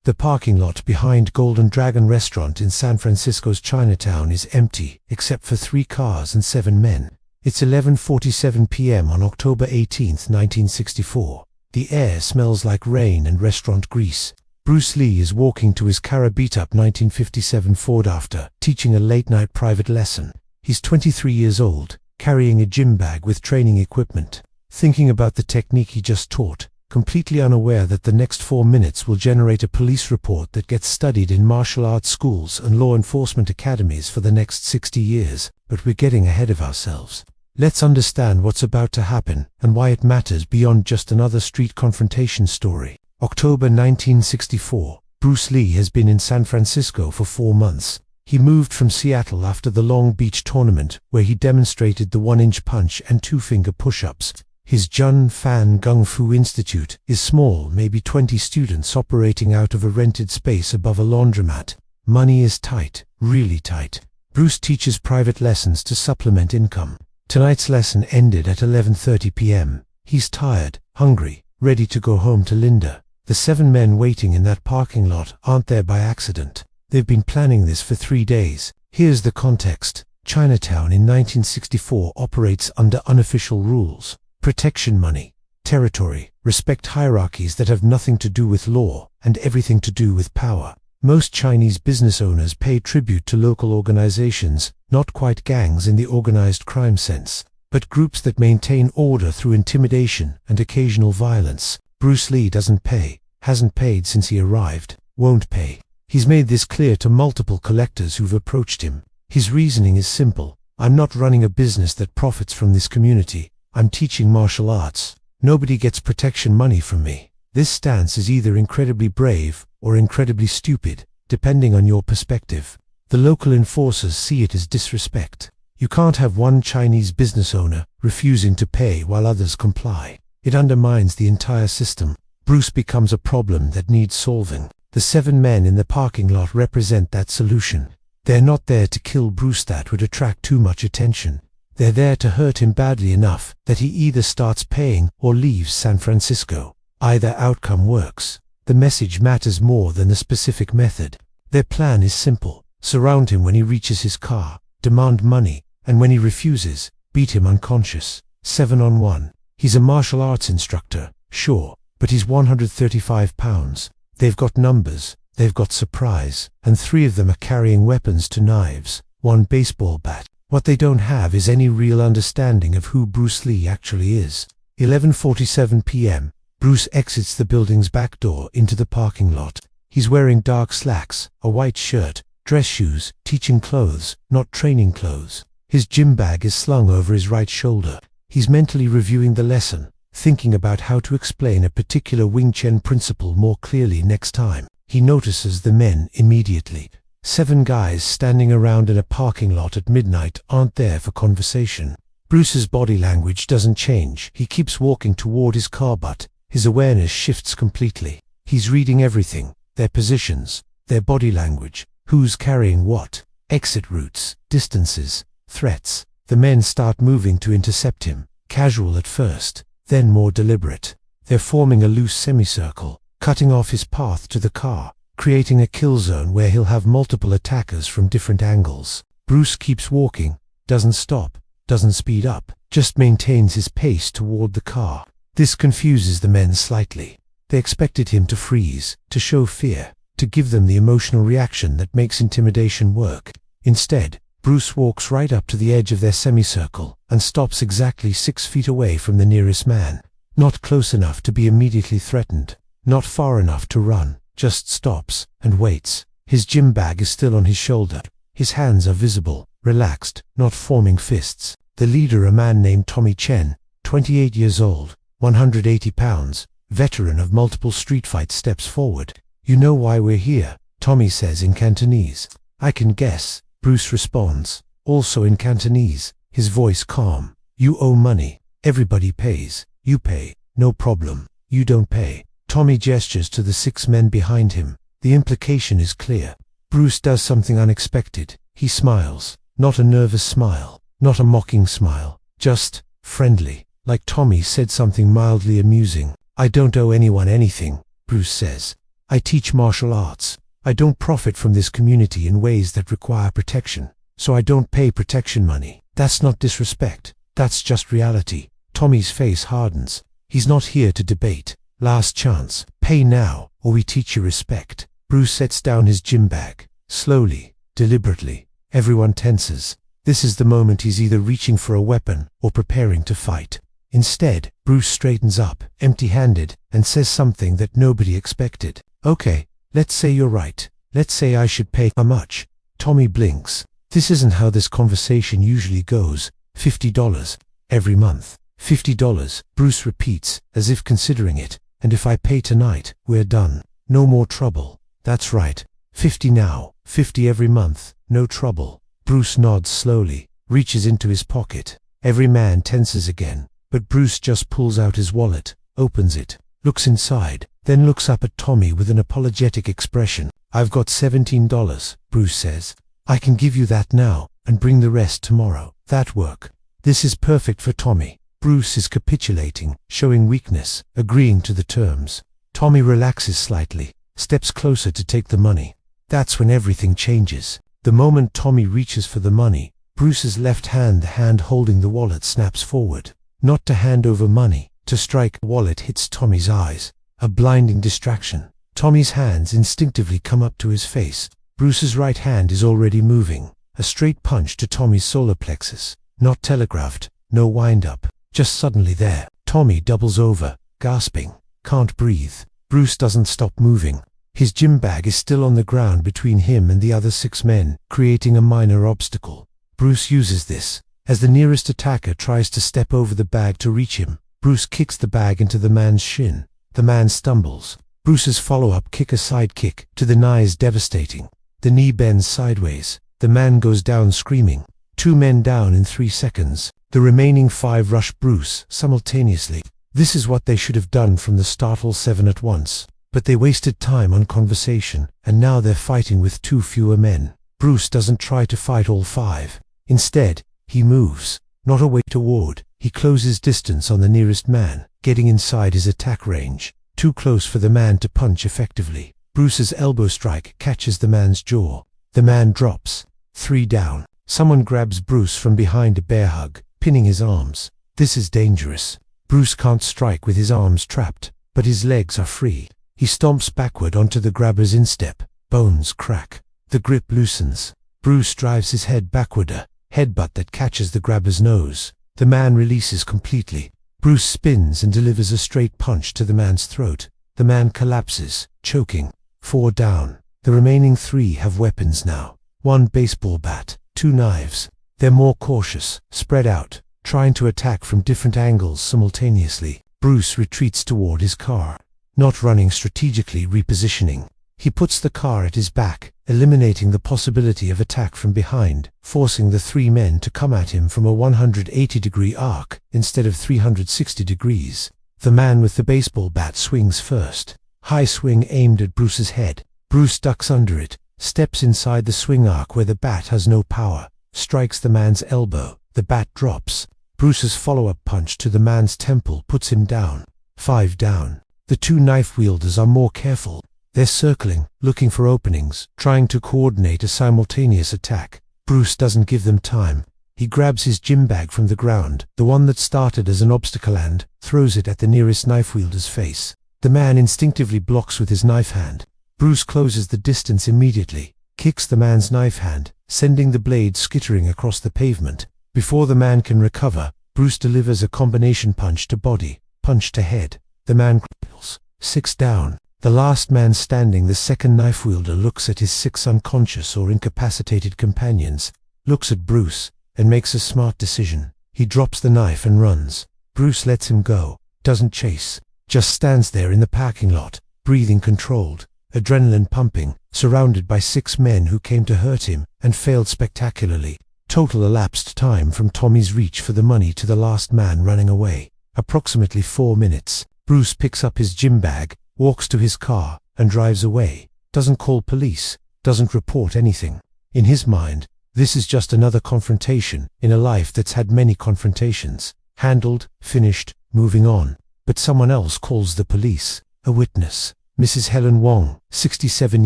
The parking lot behind Golden Dragon Restaurant in San Francisco's Chinatown is empty, except for 3 cars and 7 men. It's 11:47 p.m. on October 18, 1964. The air smells like rain and restaurant grease. Bruce Lee is walking to his Cara beat-up 1957 Ford after teaching a late-night private lesson. He's 23 years old, carrying a gym bag with training equipment, thinking about the technique he just taught, completely unaware that the next 4 minutes will generate a police report that gets studied in martial arts schools and law enforcement academies for the next 60 years. But we're getting ahead of ourselves. Let's understand what's about to happen and why it matters beyond just another street confrontation story. October 1964. Bruce Lee has been in San Francisco for 4 months. He moved from Seattle after the Long Beach tournament, where he demonstrated the 1-inch punch and 2-finger push-ups. His Jun Fan Gung Fu Institute is small, maybe 20 students operating out of a rented space above a laundromat. Money is tight, really tight. Bruce teaches private lessons to supplement income. Tonight's lesson ended at 11:30 p.m. He's tired, hungry, ready to go home to Linda. The 7 men waiting in that parking lot aren't there by accident. They've been planning this for 3 days. Here's the context. Chinatown in 1964 operates under unofficial rules. Protection money, territory, respect hierarchies that have nothing to do with law and everything to do with power. Most Chinese business owners pay tribute to local organizations, not quite gangs in the organized crime sense, but groups that maintain order through intimidation and occasional violence. Bruce Lee doesn't pay, hasn't paid since he arrived, won't pay. He's made this clear to multiple collectors who've approached him. His reasoning is simple. I'm not running a business that profits from this community. I'm teaching martial arts. Nobody gets protection money from me. This stance is either incredibly brave or incredibly stupid, depending on your perspective. The local enforcers see it as disrespect. You can't have one Chinese business owner refusing to pay while others comply. It undermines the entire system. Bruce becomes a problem that needs solving. The 7 men in the parking lot represent that solution. They're not there to kill Bruce. That would attract too much attention. They're there to hurt him badly enough that he either starts paying or leaves San Francisco. Either outcome works. The message matters more than the specific method. Their plan is simple. Surround him when he reaches his car, demand money, and when he refuses, beat him unconscious. 7-on-1. He's a martial arts instructor, sure, but he's 135 pounds. They've got numbers, they've got surprise, and 3 of them are carrying weapons to knives, 1 baseball bat. What they don't have is any real understanding of who Bruce Lee actually is. 11:47 p.m. Bruce exits the building's back door into the parking lot. He's wearing dark slacks, a white shirt, dress shoes, teaching clothes, not training clothes. His gym bag is slung over his right shoulder. He's mentally reviewing the lesson, thinking about how to explain a particular Wing Chun principle more clearly next time. He notices the men immediately. 7 guys standing around in a parking lot at midnight aren't there for conversation. Bruce's body language doesn't change. He keeps walking toward his car, but his awareness shifts completely. He's reading everything, their positions, their body language, who's carrying what, exit routes, distances, threats. The men start moving to intercept him, casual at first, then more deliberate. They're forming a loose semicircle, cutting off his path to the car, creating a kill zone where he'll have multiple attackers from different angles. Bruce keeps walking, doesn't stop, doesn't speed up, just maintains his pace toward the car. This confuses the men slightly. They expected him to freeze, to show fear, to give them the emotional reaction that makes intimidation work. Instead, Bruce walks right up to the edge of their semicircle and stops exactly 6 feet away from the nearest man. Not close enough to be immediately threatened, not far enough to run. Just stops and waits. His gym bag is still on his shoulder. His hands are visible, relaxed, not forming fists. The leader, a man named Tommy Chen, 28 years old, 180 pounds, veteran of multiple street fights, steps forward. "You know why we're here," Tommy says in Cantonese. "I can guess," Bruce responds, also in Cantonese, his voice calm. "You owe money. Everybody pays. You pay. No problem. You don't pay." Tommy gestures to the 6 men behind him. The implication is clear. Bruce does something unexpected. He smiles. Not a nervous smile. Not a mocking smile. Just friendly. Like Tommy said something mildly amusing. "I don't owe anyone anything," Bruce says. I teach martial arts. I don't profit from this community in ways that require protection, so I don't pay protection money. That's not disrespect. That's just reality. Tommy's face hardens. He's not here to debate. Last chance. Pay now, or we teach you respect. Bruce sets down his gym bag. Slowly, deliberately. Everyone tenses. This is the moment he's either reaching for a weapon or preparing to fight. Instead, Bruce straightens up, empty-handed, and says something that nobody expected. Okay, let's say you're right. Let's say I should pay. How much? Tommy blinks. This isn't how this conversation usually goes. $50. Every month. $50, Bruce repeats, as if considering it. And if I pay tonight, we're done. No more trouble. That's right. 50 now. 50 every month. No trouble. Bruce nods slowly, reaches into his pocket. Every man tenses again. But Bruce just pulls out his wallet, opens it, looks inside, then looks up at Tommy with an apologetic expression. I've got $17, Bruce says. I can give you that now, and bring the rest tomorrow. That work? This is perfect for Tommy. Bruce is capitulating, showing weakness, agreeing to the terms. Tommy relaxes slightly, steps closer to take the money. That's when everything changes. The moment Tommy reaches for the money, Bruce's left hand, the hand holding the wallet, snaps forward. Not to hand over money, to strike. The wallet hits Tommy's eyes. A blinding distraction. Tommy's hands instinctively come up to his face. Bruce's right hand is already moving. A straight punch to Tommy's solar plexus. Not telegraphed, no wind-up. Just suddenly there. Tommy doubles over, gasping. Can't breathe. Bruce doesn't stop moving. His gym bag is still on the ground between him and the other 6 men, creating a minor obstacle. Bruce uses this. As the nearest attacker tries to step over the bag to reach him, Bruce kicks the bag into the man's shin. The man stumbles. Bruce's follow-up kick, a side kick, to the knee is devastating. The knee bends sideways. The man goes down screaming. 2 men down in 3 seconds. The remaining 5 rush Bruce simultaneously. This is what they should have done from the start, all 7 at once. But they wasted time on conversation, and now they're fighting with 2 fewer men. Bruce doesn't try to fight all 5. Instead, he moves, not away toward. He closes distance on the nearest man, getting inside his attack range. Too close for the man to punch effectively. Bruce's elbow strike catches the man's jaw. The man drops. 3 down. Someone grabs Bruce from behind, a bear hug, pinning his arms. This is dangerous. Bruce can't strike with his arms trapped, but his legs are free. He stomps backward onto the grabber's instep. Bones crack. The grip loosens. Bruce drives his head backward, a headbutt that catches the grabber's nose. The man releases completely. Bruce spins and delivers a straight punch to the man's throat. The man collapses, choking. 4 down. The remaining 3 have weapons now. 1 baseball bat, 2 knives. They're more cautious, spread out, trying to attack from different angles simultaneously. Bruce retreats toward his car. Not running strategically, repositioning. He puts the car at his back, eliminating the possibility of attack from behind, forcing the 3 men to come at him from a 180-degree arc instead of 360 degrees. The man with the baseball bat swings first. High swing aimed at Bruce's head. Bruce ducks under it, steps inside the swing arc where the bat has no power, strikes the man's elbow. The bat drops. Bruce's follow-up punch to the man's temple puts him down. 5 down. The 2 knife wielders are more careful. They're circling, looking for openings, trying to coordinate a simultaneous attack. Bruce doesn't give them time. He grabs his gym bag from the ground, the one that started as an obstacle, and throws it at the nearest knife wielder's face. The man instinctively blocks with his knife hand. Bruce closes the distance immediately, kicks the man's knife hand, sending the blade skittering across the pavement. Before the man can recover, Bruce delivers a combination punch to body, punch to head. The man cripples. 6 down. The last man standing, the second knife wielder, looks at his 6 unconscious or incapacitated companions, looks at Bruce, and makes a smart decision. He drops the knife and runs. Bruce lets him go, doesn't chase, just stands there in the parking lot, breathing controlled, adrenaline pumping, surrounded by 6 men who came to hurt him and failed spectacularly. Total elapsed time from Tommy's reach for the money to the last man running away. Approximately 4 minutes. Bruce picks up his gym bag, walks to his car, and drives away. Doesn't call police, doesn't report anything. In his mind, this is just another confrontation in a life that's had many confrontations. Handled, finished, moving on. But someone else calls the police. A witness. Mrs. Helen Wong, 67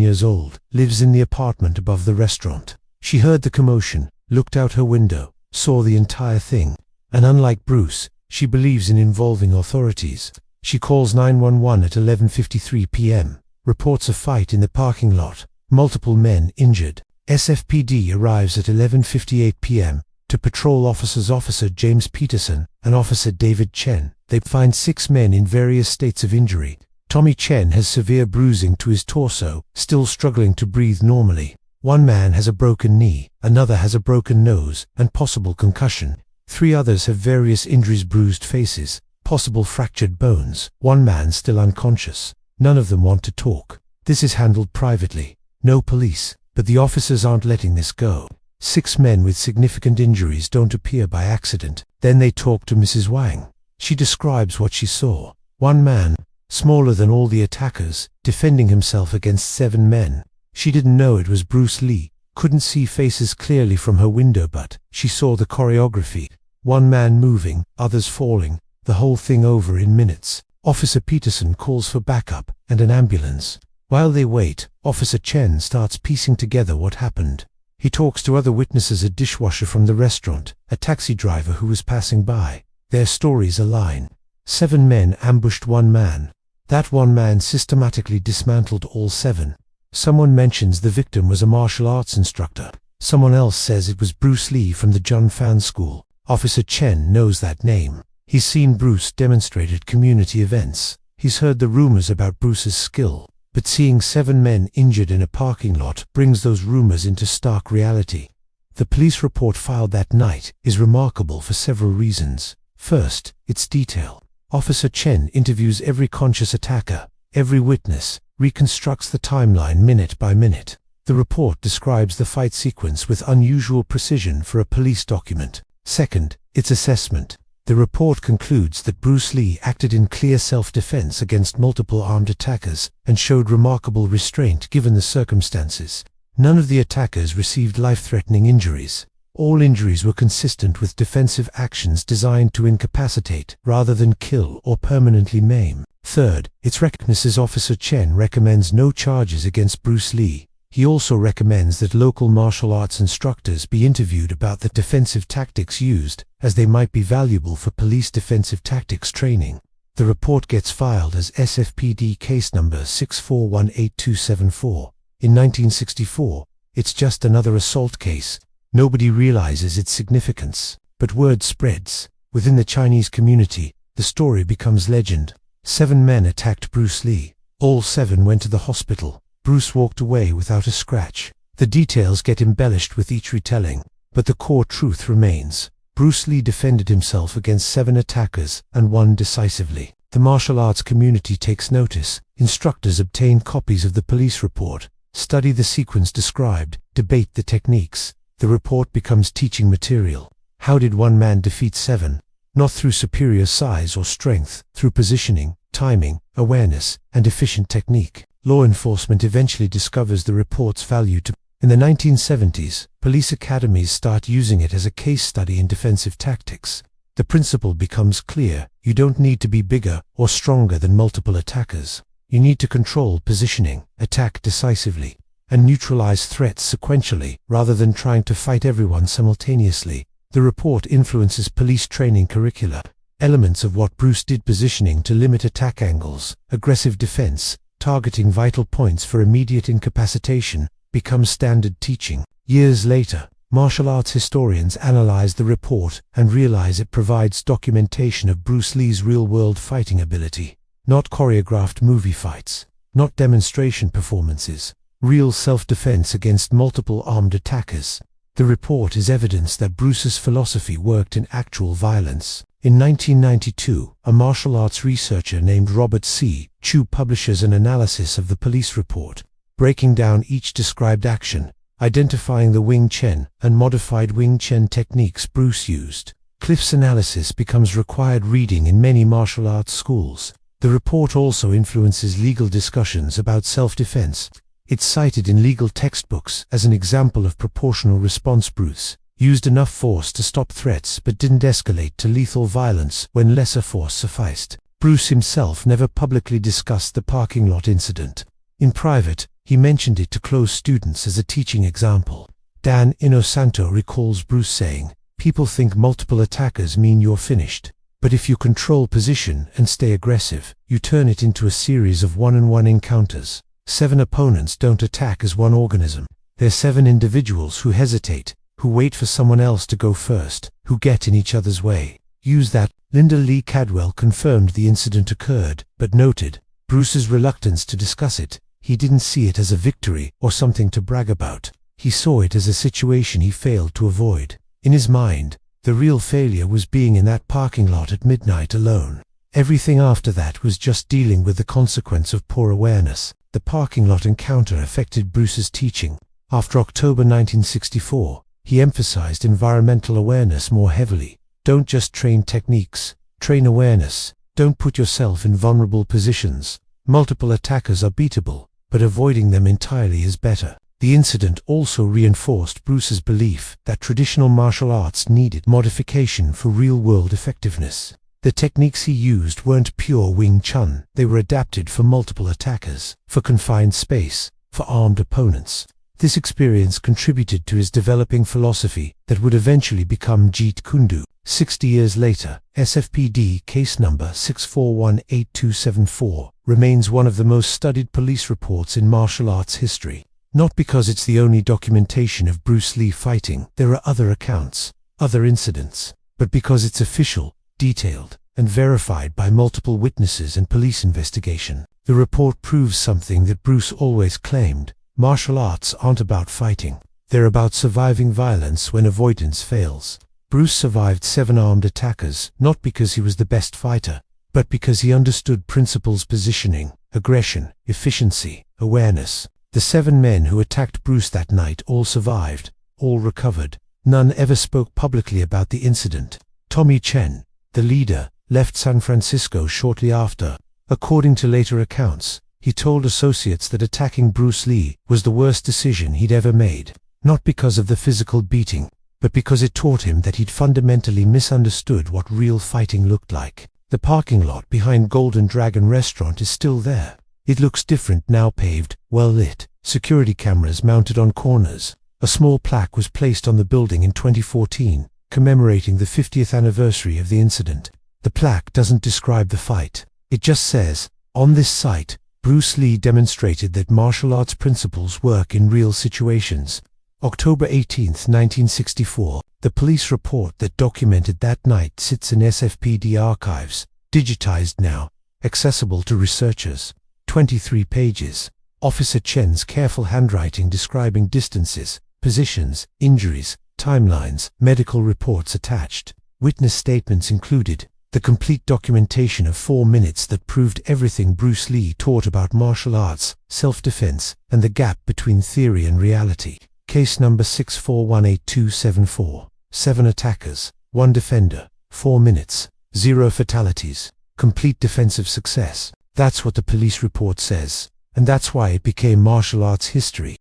years old, lives in the apartment above the restaurant. She heard the commotion, looked out her window, saw the entire thing, and unlike Bruce, she believes in involving authorities. She calls 911 at 11:53 p.m., reports a fight in the parking lot, multiple men injured. SFPD arrives at 11:58 p.m. to patrol officers Officer James Peterson and Officer David Chen. They find 6 men in various states of injury. Tommy Chen has severe bruising to his torso, still struggling to breathe normally. One man has a broken knee, another has a broken nose and possible concussion. 3 others have various injuries, bruised faces, possible fractured bones. One man still unconscious. None of them want to talk. This is handled privately. No police, but the officers aren't letting this go. 6 men with significant injuries don't appear by accident. Then they talk to Mrs. Wang. She describes what she saw. One man, smaller than all the attackers, defending himself against 7 men. She didn't know it was Bruce Lee, couldn't see faces clearly from her window, but she saw the choreography. One man moving, others falling, the whole thing over in minutes. Officer Peterson calls for backup and an ambulance. While they wait, Officer Chen starts piecing together what happened. He talks to other witnesses, a dishwasher from the restaurant, a taxi driver who was passing by. Their stories align. 7 men ambushed one man. That one man systematically dismantled all 7. Someone mentions the victim was a martial arts instructor. Someone else says it was Bruce Lee from the Jun Fan School. Officer Chen knows that name. He's seen Bruce demonstrate at community events. He's heard the rumors about Bruce's skill. But seeing 7 men injured in a parking lot brings those rumors into stark reality. The police report filed that night is remarkable for several reasons. First, its detail. Officer Chen interviews every conscious attacker, every witness, reconstructs the timeline minute by minute. The report describes the fight sequence with unusual precision for a police document. Second, its assessment. The report concludes that Bruce Lee acted in clear self-defense against multiple armed attackers and showed remarkable restraint given the circumstances. None of the attackers received life-threatening injuries. All injuries were consistent with defensive actions designed to incapacitate rather than kill or permanently maim. Third, its recognizes Officer Chen recommends no charges against Bruce Lee. He also recommends that local martial arts instructors be interviewed about the defensive tactics used, as they might be valuable for police defensive tactics training. The report gets filed as SFPD Case number 6418274. In 1964, it's just another assault case. Nobody realizes its significance, but word spreads. Within the Chinese community, the story becomes legend. 7 men attacked Bruce Lee. All 7 went to the hospital. Bruce walked away without a scratch. The details get embellished with each retelling, but the core truth remains. Bruce Lee defended himself against 7 attackers and won decisively. The martial arts community takes notice. Instructors obtain copies of the police report, study the sequence described, debate the techniques. The report becomes teaching material. How did one man defeat 7? Not through superior size or strength, through positioning, timing, awareness, and efficient technique. Law enforcement eventually discovers the report's value to. In the 1970s, police academies start using it as a case study in defensive tactics. The principle becomes clear: you don't need to be bigger or stronger than multiple attackers. You need to control positioning, attack decisively, and neutralize threats sequentially, rather than trying to fight everyone simultaneously. The report influences police training curricula. Elements of what Bruce did: positioning to limit attack angles, aggressive defense, targeting vital points for immediate incapacitation, becomes standard teaching. Years later, martial arts historians analyze the report and realize it provides documentation of Bruce Lee's real-world fighting ability. Not choreographed movie fights, not demonstration performances, real self-defense against multiple armed attackers. The report is evidence that Bruce's philosophy worked in actual violence. In 1992, a martial arts researcher named Robert C. Chu publishes an analysis of the police report, breaking down each described action, identifying the Wing Chun and modified Wing Chun techniques Bruce used. Cliff's analysis becomes required reading in many martial arts schools. The report also influences legal discussions about self-defense. It's cited in legal textbooks as an example of proportional response. Bruce used enough force to stop threats but didn't escalate to lethal violence when lesser force sufficed. Bruce himself never publicly discussed the parking lot incident. In private, he mentioned it to close students as a teaching example. Dan Inosanto recalls Bruce saying, "People think multiple attackers mean you're finished. But if you control position and stay aggressive, you turn it into a series of one-on-one encounters. 7 opponents don't attack as one organism. They're 7 individuals who hesitate, who wait for someone else to go first, who get in each other's way. Use that." Linda Lee Cadwell confirmed the incident occurred, but noted Bruce's reluctance to discuss it. He didn't see it as a victory or something to brag about. He saw it as a situation he failed to avoid. In his mind, the real failure was being in that parking lot at midnight alone. Everything after that was just dealing with the consequence of poor awareness. The parking lot encounter affected Bruce's teaching. After October 1964, he emphasized environmental awareness more heavily. Don't just train techniques, train awareness. Don't put yourself in vulnerable positions. Multiple attackers are beatable, but avoiding them entirely is better. The incident also reinforced Bruce's belief that traditional martial arts needed modification for real-world effectiveness. The techniques he used weren't pure Wing Chun. They were adapted for multiple attackers, for confined space, for armed opponents. This experience contributed to his developing philosophy that would eventually become Jeet Kune Do. 60 years later, SFPD case number 6418274 remains one of the most studied police reports in martial arts history. Not because it's the only documentation of Bruce Lee fighting. There are other accounts, other incidents, but because it's official, detailed, and verified by multiple witnesses and police investigation. The report proves something that Bruce always claimed: martial arts aren't about fighting. They're about surviving violence when avoidance fails. Bruce survived 7 armed attackers, not because he was the best fighter, but because he understood principles: positioning, aggression, efficiency, awareness. The 7 men who attacked Bruce that night all survived, all recovered. None ever spoke publicly about the incident. Tommy Chen, the leader, left San Francisco shortly after. According to later accounts, he told associates that attacking Bruce Lee was the worst decision he'd ever made. Not because of the physical beating, but because it taught him that he'd fundamentally misunderstood what real fighting looked like. The parking lot behind Golden Dragon restaurant is still there. It looks different now, paved, well lit, security cameras mounted on corners. A small plaque was placed on the building in 2014, commemorating the 50th anniversary of the incident. The plaque doesn't describe the fight. It just says, "On this site, Bruce Lee demonstrated that martial arts principles work in real situations." October 18, 1964, the police report that documented that night sits in SFPD archives, digitized now, accessible to researchers. 23 pages. Officer Chen's careful handwriting describing distances, positions, injuries, timelines, medical reports attached. Witness statements included. The complete documentation of 4 minutes that proved everything Bruce Lee taught about martial arts, self-defense, and the gap between theory and reality. Case number 6418274. 7 attackers, 1 defender, 4 minutes, 0 fatalities, complete defensive success. That's what the police report says, and that's why it became martial arts history.